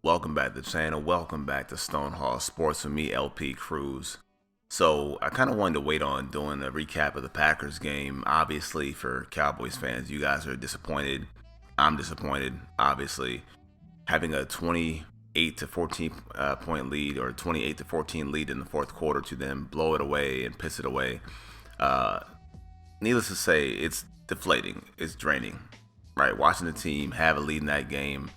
Welcome back to the channel. Welcome back to Stonehall Sports with me, LP Cruz. So I kind of wanted to wait on doing a recap of the Packers game. Obviously, for Cowboys fans, you guys are disappointed. I'm disappointed. Obviously, having a 28 to 14 point lead or 28 to 14 lead in the fourth quarter to then blow it away and piss it away. Uh, Needless to say, it's deflating. It's draining. Right, watching the team have a lead in that game,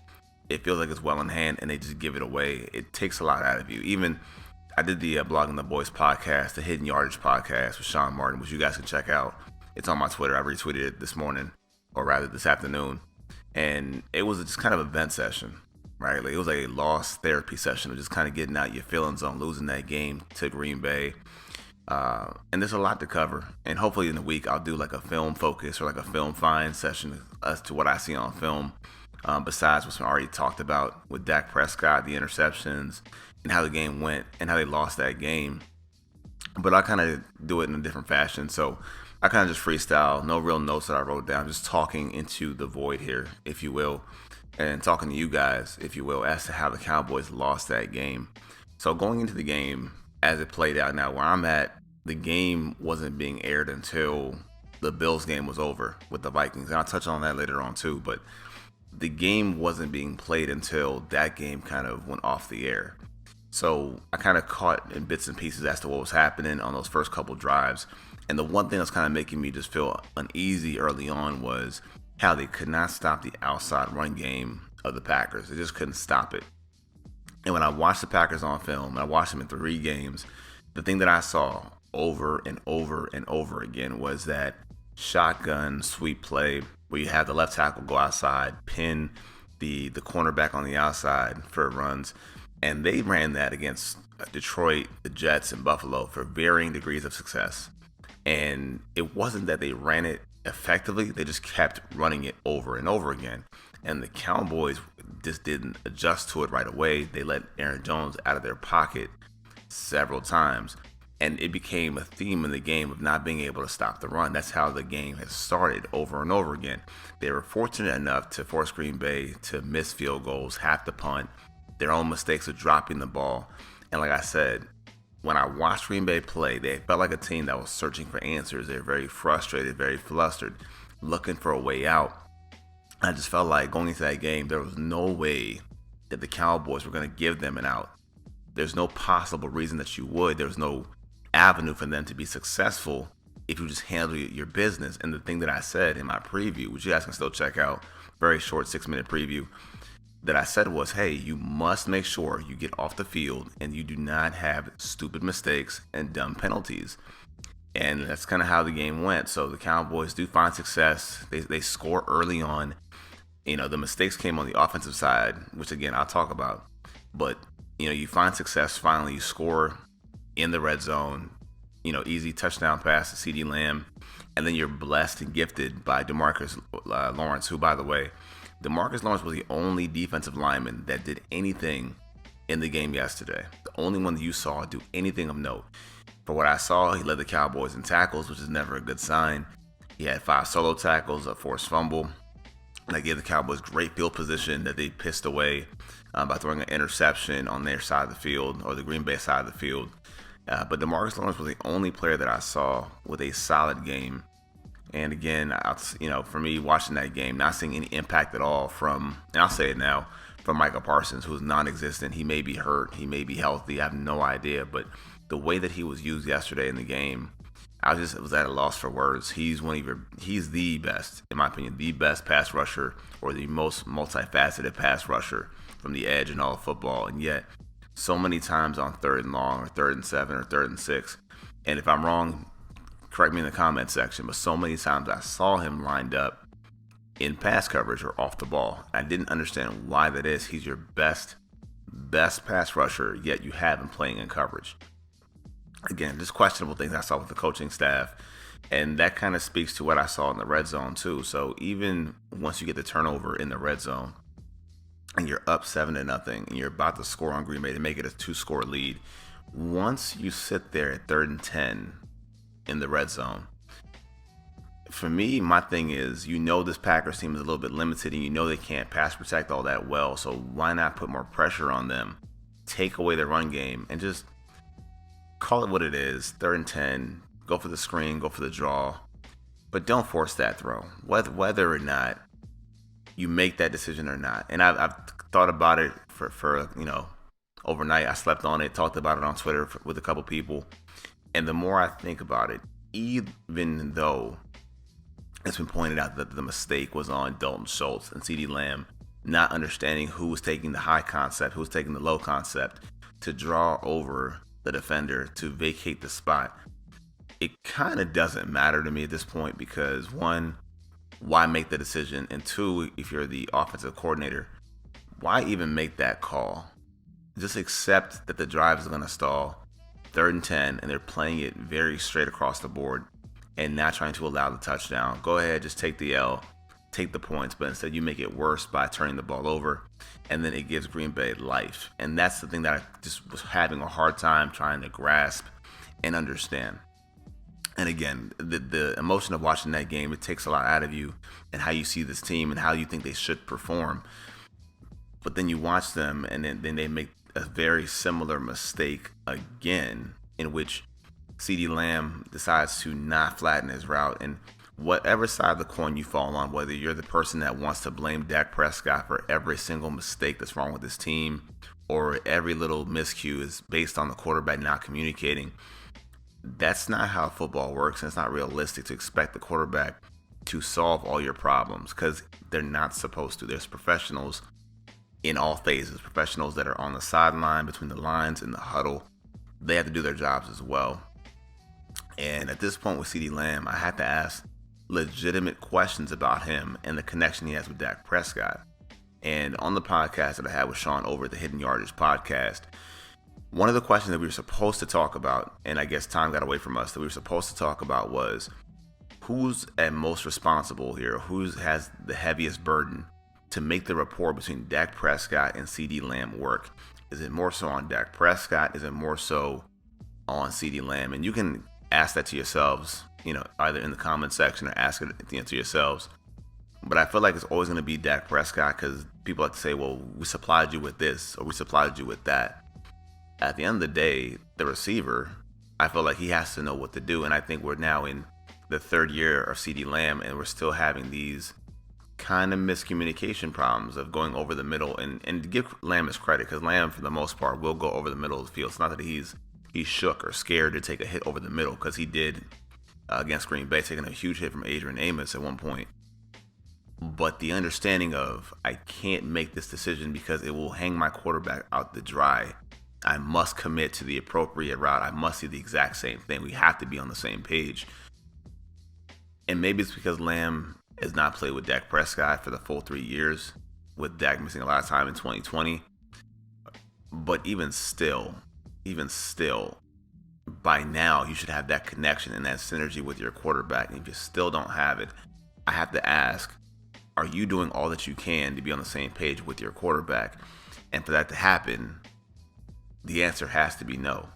it feels like it's well in hand and they just give it away. It takes a lot out of you. Even I did the Blogging the Boys podcast, the Hidden Yardage podcast with Sean Martin, which you guys can check out. It's on my Twitter. I retweeted it this morning, or rather this afternoon. And it was just kind of a vent session, right? Like it was like a lost therapy session of just kind of getting out your feelings on losing that game to Green Bay. And there's a lot to cover. And hopefully in the week, I'll do like a film focus or like a film find session as to what I see on film. Besides what's been already talked about with Dak Prescott, the interceptions, and how the game went and how they lost that game. But I kind of do it in a different fashion. So I kind of just freestyle, no real notes that I wrote down, just talking into the void here, if you will, and talking to you guys, if you will, as to how the Cowboys lost that game. So going into the game, as it played out now, where I'm at, the game wasn't being aired until the Bills game was over with the Vikings. And I'll touch on that later on too, but the game wasn't being played until that game kind of went off the air. So I kind of caught in bits and pieces as to what was happening on those first couple drives. And the one thing that's kind of making me just feel uneasy early on was how they could not stop the outside run game of the Packers. They just couldn't stop it. And when I watched the Packers on film, and I watched them in 3 games, the thing that I saw over and over and over again was that shotgun sweep play where you have the left tackle go outside, pin the cornerback on the outside for runs. And they ran that against Detroit, the Jets, and Buffalo for varying degrees of success. And it wasn't that they ran it effectively, they just kept running it over and over again. And the Cowboys just didn't adjust to it right away. They let Aaron Jones out of their pocket several times. And it became a theme in the game of not being able to stop the run. That's how the game has started over and over again. They were fortunate enough to force Green Bay to miss field goals, have to punt, their own mistakes of dropping the ball. And like I said, when I watched Green Bay play, they felt like a team that was searching for answers. They were very frustrated, very flustered, looking for a way out. I just felt like going into that game, there was no way that the Cowboys were going to give them an out. There's no possible reason that you would. There's no avenue for them to be successful if you just handle your business. And the thing that I said in my preview, which you guys can still check out, very short 6-minute preview, that I said was, hey, you must make sure you get off the field and you do not have stupid mistakes and dumb penalties. And that's kind of how the game went. So the Cowboys do find success. They score early on. You know, the mistakes came on the offensive side, which again, I'll talk about. But, you know, you find success. Finally, you score in the red zone, you know, easy touchdown pass to CeeDee Lamb. And then you're blessed and gifted by DeMarcus Lawrence, who, by the way, DeMarcus Lawrence was the only defensive lineman that did anything in the game yesterday. The only one that you saw do anything of note. For what I saw, he led the Cowboys in tackles, which is never a good sign. He had 5 solo tackles, a forced fumble. That gave the Cowboys great field position that they pissed away by throwing an interception on their side of the field, or the Green Bay side of the field. But DeMarcus Lawrence was the only player that I saw with a solid game. And again, for me, watching that game, not seeing any impact at all from, and I'll say it now, from Micah Parsons, who's non-existent. He may be hurt, he may be healthy, I have no idea. But the way that he was used yesterday in the game, I was at a loss for words. He's the best, in my opinion, the best pass rusher, or the most multifaceted pass rusher from the edge in all of football. And yet, so many times on 3rd and long, or 3rd and 7, or 3rd and 6, and if I'm wrong, correct me in the comment section, but so many times I saw him lined up in pass coverage or off the ball. I didn't understand why that is. He's your best pass rusher, yet you have him playing in coverage. Again, just questionable things I saw with the coaching staff, and that kind of speaks to what I saw in the red zone too. So even once you get the turnover in the red zone and you're up 7-0 and you're about to score on Green Bay to make it a 2-score lead, once you sit there at 3rd and 10 in the red zone, For me, my thing is, this Packers team is a little bit limited, and they can't pass protect all that well. So why not put more pressure on them, take away their run game, and just call it what it is. 3rd and 10, go for the screen, go for the draw, but don't force that throw, whether or not you make that decision or not. And I've thought about it for overnight. I slept on it, talked about it on Twitter with a couple people, and the more I think about it, even though it's been pointed out that the mistake was on Dalton Schultz and CeeDee Lamb, not understanding who was taking the high concept, who was taking the low concept to draw over the defender to vacate the spot. It kind of doesn't matter to me at this point because, one, why make the decision? And two, if you're the offensive coordinator, why even make that call? Just accept that the drive is going to stall, 3rd and 10, and they're playing it very straight across the board and not trying to allow the touchdown. Go ahead, just take the L, take the points, but instead you make it worse by turning the ball over, and then it gives Green Bay life. And that's the thing that I just was having a hard time trying to grasp and understand. And again, the emotion of watching that game, it takes a lot out of you and how you see this team and how you think they should perform. But then you watch them, and then they make a very similar mistake again, in which CeeDee Lamb decides to not flatten his route. And whatever side of the coin you fall on, whether you're the person that wants to blame Dak Prescott for every single mistake that's wrong with his team, or every little miscue is based on the quarterback not communicating, that's not how football works. And it's not realistic to expect the quarterback to solve all your problems, because they're not supposed to. There's professionals in all phases, professionals that are on the sideline, between the lines, in the huddle. They have to do their jobs as well. And at this point with CeeDee Lamb, I had to ask legitimate questions about him and the connection he has with Dak Prescott. And on the podcast that I had with Sean over at the Hidden Yardage podcast, one of the questions that we were supposed to talk about, and I guess time got away from us, that we were supposed to talk about was who's at most responsible here, who has the heaviest burden to make the rapport between Dak Prescott and CeeDee Lamb work. Is it more so on Dak Prescott? Is it more so on CeeDee Lamb? And you can ask that to yourselves, either in the comment section or ask it to yourselves. But I feel like it's always going to be Dak Prescott, because people like to say, well, we supplied you with this or we supplied you with that. At the end of the day, the receiver, I feel like he has to know what to do. And I think we're now in the 3rd year of CeeDee Lamb, and we're still having these kind of miscommunication problems of going over the middle. And to give Lamb his credit, because Lamb, for the most part, will go over the middle of the field. It's not that he's shook or scared to take a hit over the middle, because he did against Green Bay, taking a huge hit from Adrian Amos at one point. But the understanding of, I can't make this decision because it will hang my quarterback out to dry. I must commit to the appropriate route. I must see the exact same thing. We have to be on the same page. And maybe it's because Lamb has not played with Dak Prescott for the full 3 years, with Dak missing a lot of time in 2020. But even still, by now, you should have that connection and that synergy with your quarterback. And if you still don't have it, I have to ask, are you doing all that you can to be on the same page with your quarterback? And for that to happen, the answer has to be no.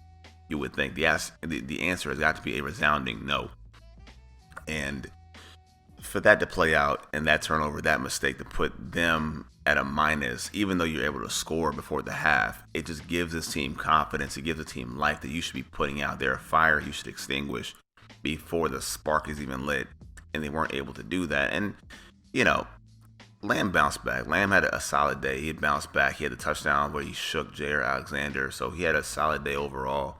You would think the answer has got to be a resounding no. And for that to play out, and that turnover, that mistake, to put them at a minus, even though you're able to score before the half, it just gives this team confidence. It gives the team life that you should be putting out there, a fire you should extinguish before the spark is even lit. And they weren't able to do that. And, Lamb bounced back. Lamb had a solid day. He had bounced back. He had the touchdown where he shook Jair Alexander. So he had a solid day overall.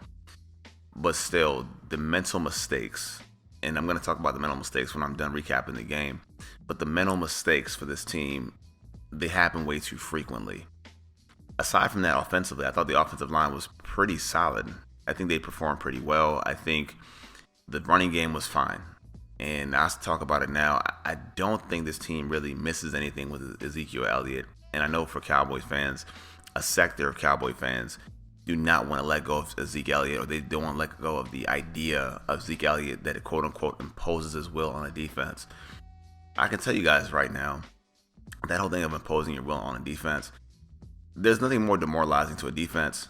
But still, the mental mistakes, and I'm going to talk about the mental mistakes when I'm done recapping the game, but the mental mistakes for this team, they happen way too frequently. Aside from that, offensively, I thought the offensive line was pretty solid. I think they performed pretty well. I think the running game was fine. And I'll talk about it now. I don't think this team really misses anything with Ezekiel Elliott. And I know for Cowboys fans, a sector of Cowboy fans do not want to let go of Zeke Elliott, or they don't want to let go of the idea of Zeke Elliott that it quote-unquote imposes his will on a defense. I can tell you guys right now, that whole thing of imposing your will on a defense, there's nothing more demoralizing to a defense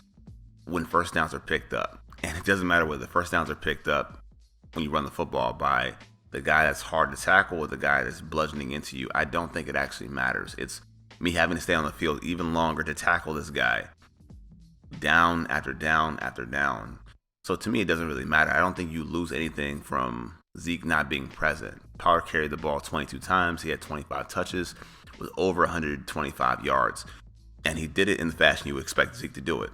when first downs are picked up. And it doesn't matter whether the first downs are picked up when you run the football by the guy that's hard to tackle or the guy that's bludgeoning into you. I don't think it actually matters. It's me having to stay on the field even longer to tackle this guy down after down after down. So to me, it doesn't really matter. I don't think you lose anything from Zeke not being present. Pollard carried the ball 22 times. He had 25 touches with over 125 yards. And he did it in the fashion you would expect Zeke to do it.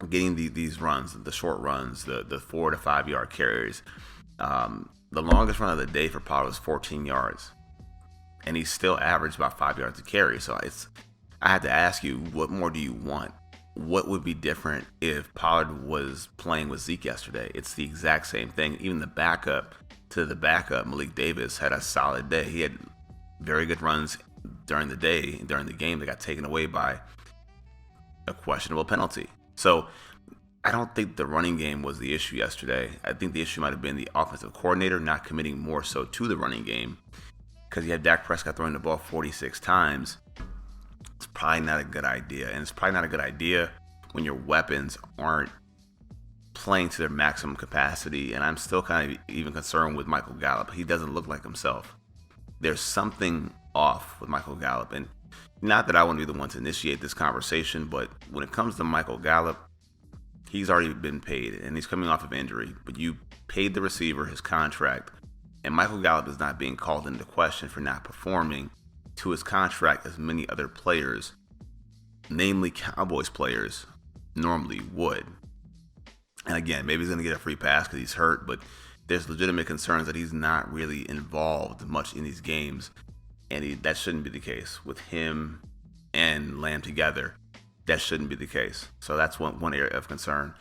Getting these runs, the short runs, the 4 to 5 yard carries. The longest run of the day for Pollard was 14 yards. And he still averaged about 5 yards a carry. So I had to ask you, what more do you want? What would be different if Pollard was playing with Zeke yesterday? It's the exact same thing. Even the backup to the backup, Malik Davis, had a solid day. He had very good runs during the day, during the game that got taken away by a questionable penalty. So I don't think the running game was the issue yesterday. I think the issue might have been the offensive coordinator not committing more so to the running game, because you had Dak Prescott throwing the ball 46 times. It's probably not a good idea. And it's probably not a good idea when your weapons aren't playing to their maximum capacity. And I'm still kind of even concerned with Michael Gallup. He doesn't look like himself. There's something off with Michael Gallup. And not that I want to be the one to initiate this conversation, but when it comes to Michael Gallup, he's already been paid and he's coming off of injury. But you paid the receiver his contract. And Michael Gallup is not being called into question for not performing to his contract as many other players, namely Cowboys players, normally would. And again, maybe he's going to get a free pass because he's hurt, but there's legitimate concerns that he's not really involved much in these games. And that shouldn't be the case. With him and Lamb together, that shouldn't be the case. So that's one area of concern.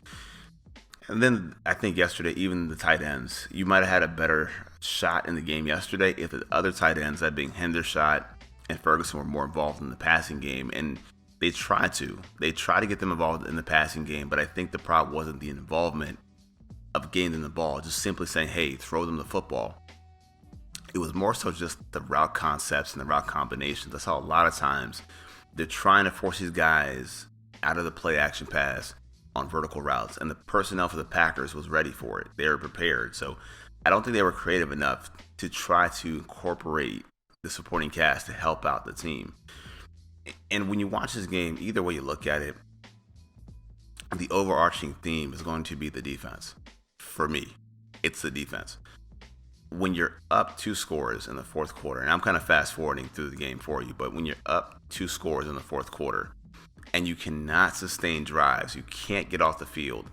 And then I think yesterday, even the tight ends, you might have had a better shot in the game yesterday if the other tight ends, that being Hendershot and Ferguson, were more involved in the passing game. And they try to get them involved in the passing game, but I think the problem wasn't the involvement of getting them the ball, just simply saying, hey, throw them the football. It was more so just the route concepts and the route combinations. I saw a lot of times they're trying to force these guys out of the play action pass on vertical routes, and the personnel for the Packers was ready for it. They were prepared. So I don't think they were creative enough to try to incorporate the supporting cast to help out the team. And when you watch this game, either way you look at it, the overarching theme is going to be the defense. For me, it's the defense. When you're up 2 scores in the fourth quarter, and I'm kind of fast forwarding through the game for you, but when you're up 2 scores in the fourth quarter and you cannot sustain drives, you can't get off the field,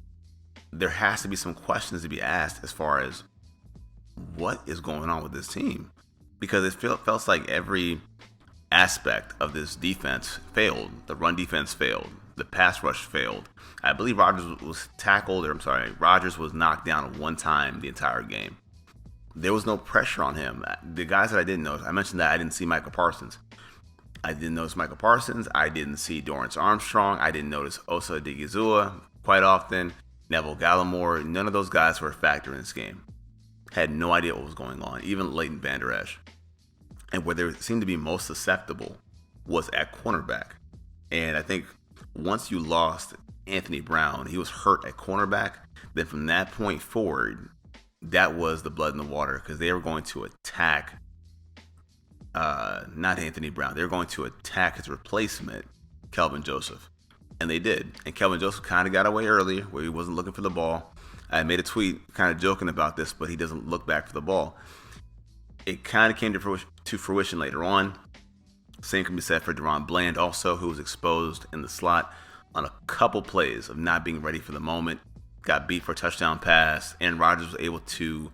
there has to be some questions to be asked as far as what is going on with this team. Because it felt like every aspect of this defense failed. The run defense failed. The pass rush failed. I believe Rodgers was knocked down one time the entire game. There was no pressure on him. The guys that I didn't notice, I mentioned that I didn't see Michael Parsons. I didn't notice Michael Parsons. I didn't see Dorrance Armstrong. I didn't notice Osa Odighizuwa quite often. Neville Gallimore. None of those guys were a factor in this game. Had no idea what was going on. Even Leighton Vander Esch. And where they seemed to be most susceptible was at cornerback. And I think once you lost Anthony Brown, he was hurt at cornerback. Then from that point forward, that was the blood in the water, because they were going to attack not Anthony Brown. They were going to attack his replacement, Kelvin Joseph. And they did. And Kelvin Joseph kind of got away earlier where he wasn't looking for the ball. I made a tweet kind of joking about this, but he doesn't look back for the ball. It kind of came to fruition later on. Same can be said for DaRon Bland also, who was exposed in the slot on a couple plays of not being ready for the moment. Got beat for a touchdown pass, and Rodgers was able to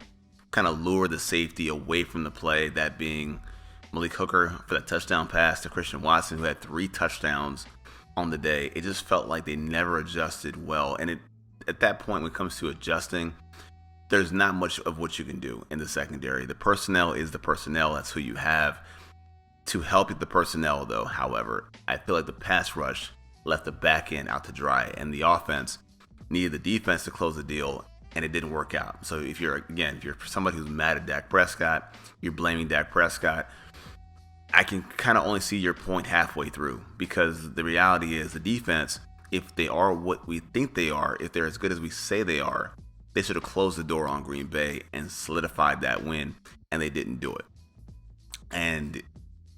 kind of lure the safety away from the play, that being Malik Hooker for that touchdown pass to Christian Watson, who had 3 touchdowns on the day. It just felt like they never adjusted well. And at that point, when it comes to adjusting, there's not much of what you can do in the secondary. The personnel is the personnel. That's who you have. To help the personnel, though, however, I feel like the pass rush left the back end out to dry, and the offense needed the defense to close the deal, and it didn't work out. So if you're somebody who's mad at Dak Prescott, you're blaming Dak Prescott, I can kind of only see your point halfway through, because the reality is the defense, if they are what we think they are, if they're as good as we say they are, They should have closed the door on Green Bay and solidified that win, and they didn't do it. And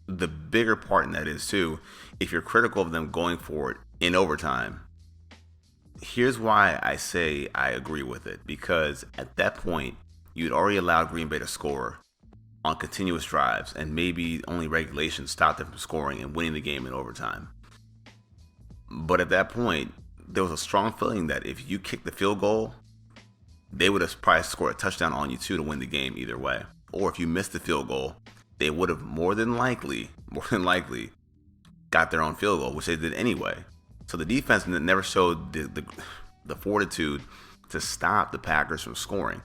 the bigger part in that is, too, if you're critical of them going for it in overtime, here's why I say I agree with it. Because at that point, you'd already allowed Green Bay to score on continuous drives, and maybe only regulation stopped them from scoring and winning the game in overtime. But at that point, there was a strong feeling that if you kicked the field goal, they would have probably scored a touchdown on you too to win the game either way. Or if you missed the field goal, they would have more than likely got their own field goal, which they did anyway. So the defense never showed the fortitude to stop the Packers from scoring.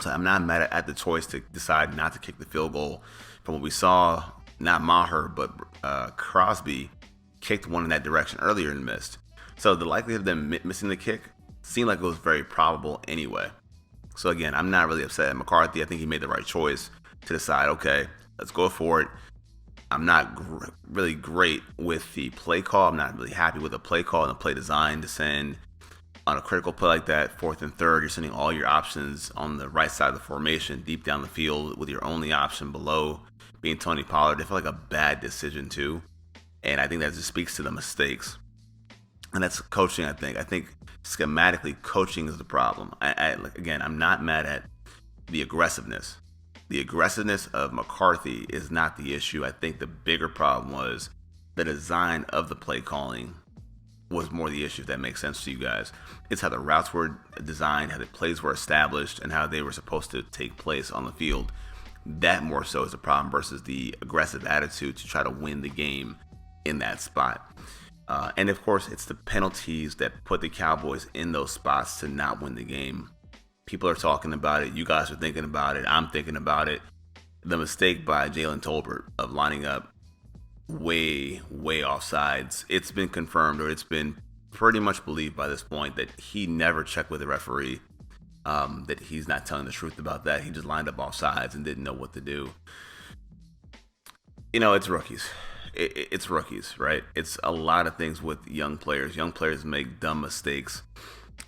So I'm not mad at the choice to decide not to kick the field goal. From what we saw, not Maher, but Crosby kicked one in that direction earlier and missed. So the likelihood of them missing the kick seemed like it was very probable anyway. So again, I'm not really upset at McCarthy. I think he made the right choice to decide, okay, let's go for it. I'm not really great with the play call. I'm not really happy with the play call and the play design to send on a critical play like that, 4th and 3rd, you're sending all your options on the right side of the formation, deep down the field, with your only option below being Tony Pollard. It felt like a bad decision too, and I think that just speaks to the mistakes. And that's coaching, I think. I think schematically, coaching is the problem. Again, I'm not mad at the aggressiveness. The aggressiveness of McCarthy is not the issue. I think the bigger problem was the design of the play calling was more the issue, if that makes sense to you guys. It's how the routes were designed, how the plays were established, and how they were supposed to take place on the field. That more so is the problem versus the aggressive attitude to try to win the game in that spot. And of course, it's the penalties that put the Cowboys in those spots to not win the game. People are talking about it. You guys are thinking about it. I'm thinking about it. The mistake by Jalen Tolbert of lining up way off sides. It's been confirmed, or it's been pretty much believed by this point, that he never checked with the referee, that he's not telling the truth about that. He just lined up off sides and didn't know what to do. It's rookies. It's rookies, right? It's a lot of things with young players. Young players make dumb mistakes,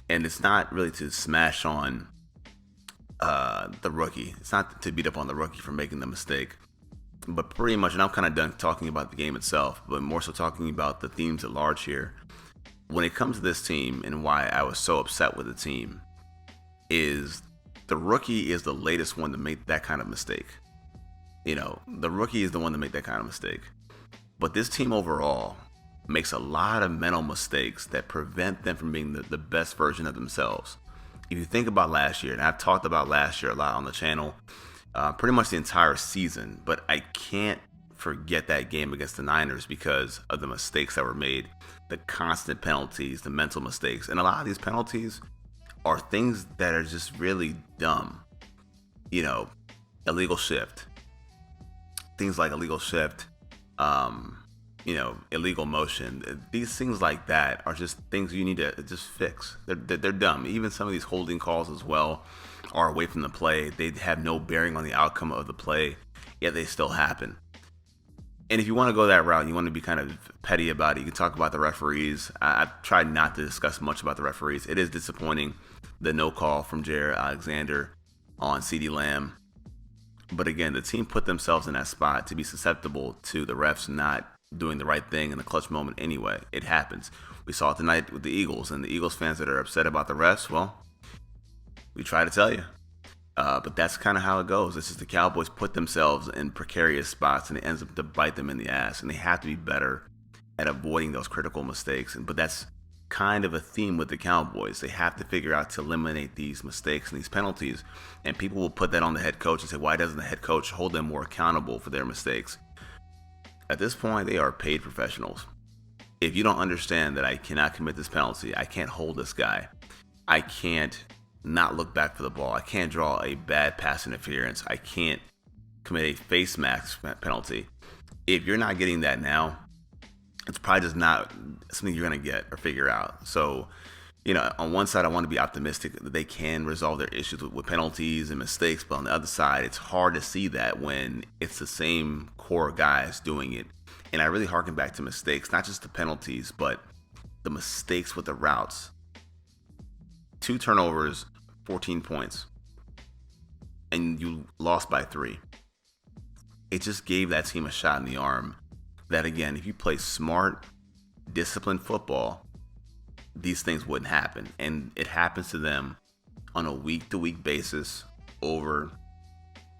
and it's not really to smash on the rookie. It's not to beat up on the rookie for making the mistake. But pretty much, and I'm kind of done talking about the game itself, but more so talking about the themes at large here. When it comes to this team and why I was so upset with the team, is the rookie is the latest one to make that kind of mistake. The rookie is the one to make that kind of mistake. But this team overall makes a lot of mental mistakes that prevent them from being the best version of themselves. If you think about last year, and I've talked about last year a lot on the channel, pretty much the entire season, but I can't forget that game against the Niners because of the mistakes that were made, the constant penalties, the mental mistakes. And a lot of these penalties are things that are just really dumb. Illegal shift. Things like illegal shift, illegal motion. These things like that are just things you need to just fix. They're dumb. Even some of these holding calls as well are away from the play. They have no bearing on the outcome of the play, yet they still happen. And if you want to go that route, you want to be kind of petty about it, you can talk about the referees. I've tried not to discuss much about the referees. It is disappointing, the no call from Jaire Alexander on CeeDee Lamb. But again, the team put themselves in that spot to be susceptible to the refs not doing the right thing in the clutch moment anyway. It happens. We saw it tonight with the Eagles, and the Eagles fans that are upset about the refs, well, we try to tell you. But that's kind of how it goes. It's just the Cowboys put themselves in precarious spots, and it ends up to bite them in the ass. And they have to be better at avoiding those critical mistakes. But that's kind of a theme with the Cowboys. They have to figure out to eliminate these mistakes and these penalties. And people will put that on the head coach and say, why doesn't the head coach hold them more accountable for their mistakes? At this point, they are paid professionals. If you don't understand that I cannot commit this penalty, I can't hold this guy, I can't not look back for the ball, I can't draw a bad pass interference, I can't commit a face mask penalty. If you're not getting that now, it's probably just not something you're going to get or figure out. So, on one side, I want to be optimistic that they can resolve their issues with penalties and mistakes. But on the other side, it's hard to see that when it's the same core guys doing it. And I really harken back to mistakes, not just the penalties, but the mistakes with the routes. 2 turnovers 14 points, and you lost by 3. It just gave that team a shot in the arm that, again, if you play smart, disciplined football, these things wouldn't happen. And it happens to them on a week-to-week basis over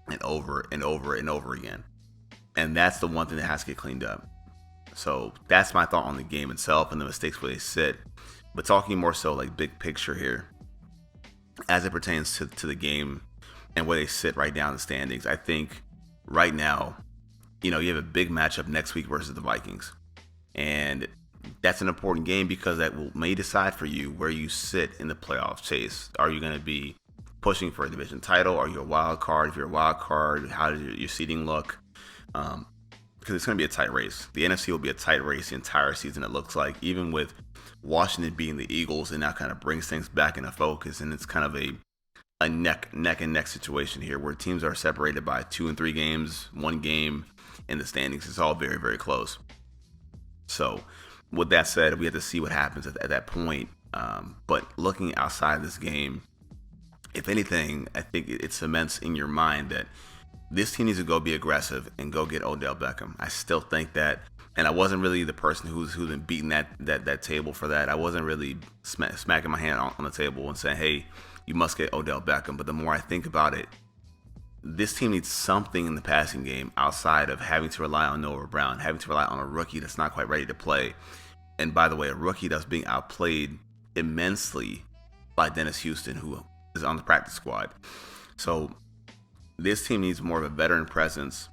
and over and over and over again. And that's the one thing that has to get cleaned up. So that's my thought on the game itself and the mistakes where they sit. But talking more so like big picture here, as it pertains to the game and where they sit right now in the standings, I think right now, you have a big matchup next week versus the Vikings. And that's an important game because that may decide for you where you sit in the playoff chase. Are you going to be pushing for a division title? Are you a wild card? If you're a wild card, how does your seeding look? Because it's going to be a tight race. The NFC will be a tight race the entire season, it looks like, even with Washington beating the Eagles, and that kind of brings things back into focus. And it's kind of a neck and neck situation here where teams are separated by 2 and 3 games, 1 game in the standings. It's all very, very close. So with that said, we have to see what happens at that point. But looking outside this game, if anything, I think it cements in your mind that this team needs to go be aggressive and go get Odell Beckham. I still think that, and I wasn't really the person who's been beating that table for that. I wasn't really smacking my hand on the table and saying, hey, you must get Odell Beckham. But the more I think about it, this team needs something in the passing game outside of having to rely on Noah Brown, having to rely on a rookie that's not quite ready to play. And by the way, a rookie that's being outplayed immensely by Dennis Houston, who is on the practice squad. So this team needs more of a veteran presence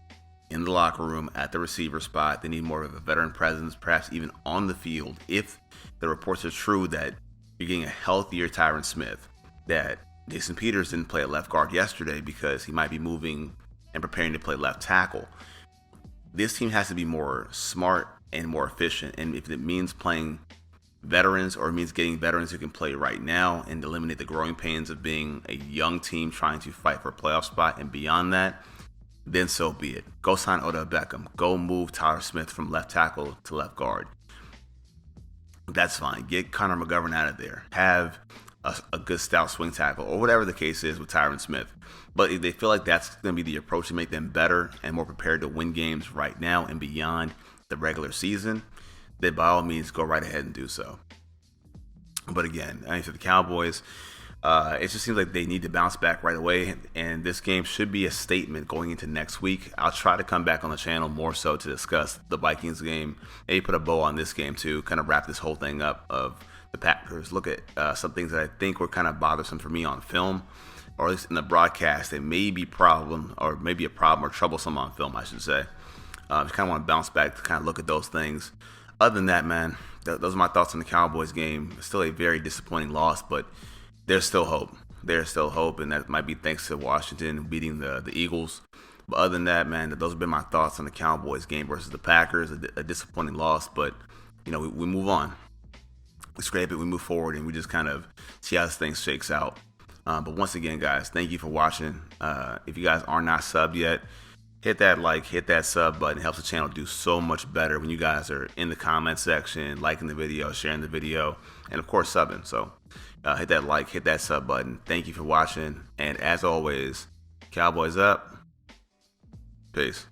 in the locker room at the receiver spot. They need more of a veteran presence, perhaps even on the field. If the reports are true that you're getting a healthier Tyron Smith, that Jason Peters didn't play at left guard yesterday because he might be moving and preparing to play left tackle. This team has to be more smart and more efficient. And if it means playing veterans or it means getting veterans who can play right now and eliminate the growing pains of being a young team trying to fight for a playoff spot and beyond that, then so be it. Go sign Odell Beckham. Go move Tyler Smith from left tackle to left guard. That's fine. Get Connor McGovern out of there. Have a good stout swing tackle or whatever the case is with Tyron Smith. But if they feel like that's going to be the approach to make them better and more prepared to win games right now and beyond the regular season, then by all means go right ahead and do so. But again, I mean, for the Cowboys, it just seems like they need to bounce back right away, and this game should be a statement going into next week. I'll try to come back on the channel more so to discuss the Vikings game, maybe put a bow on this game too, kind of wrap this whole thing up of the Packers. Look at some things that I think were kind of bothersome for me on film, or at least in the broadcast. It may be a problem or troublesome on film, I should say. Just kind of want to bounce back to kind of look at those things. Other than that, man, those are my thoughts on the Cowboys game. It's still a very disappointing loss, but there's still hope. There's still hope, and that might be thanks to Washington beating the Eagles. But other than that, man, those have been my thoughts on the Cowboys game versus the Packers. A disappointing loss, but we move on. We scrape it, we move forward, and we just kind of see how this thing shakes out. But once again, guys, thank you for watching. If you guys are not subbed yet, hit that like, hit that sub button. It helps the channel do so much better when you guys are in the comment section, liking the video, sharing the video, and of course subbing. So hit that like, hit that sub button. Thank you for watching, and as always, Cowboys up. Peace.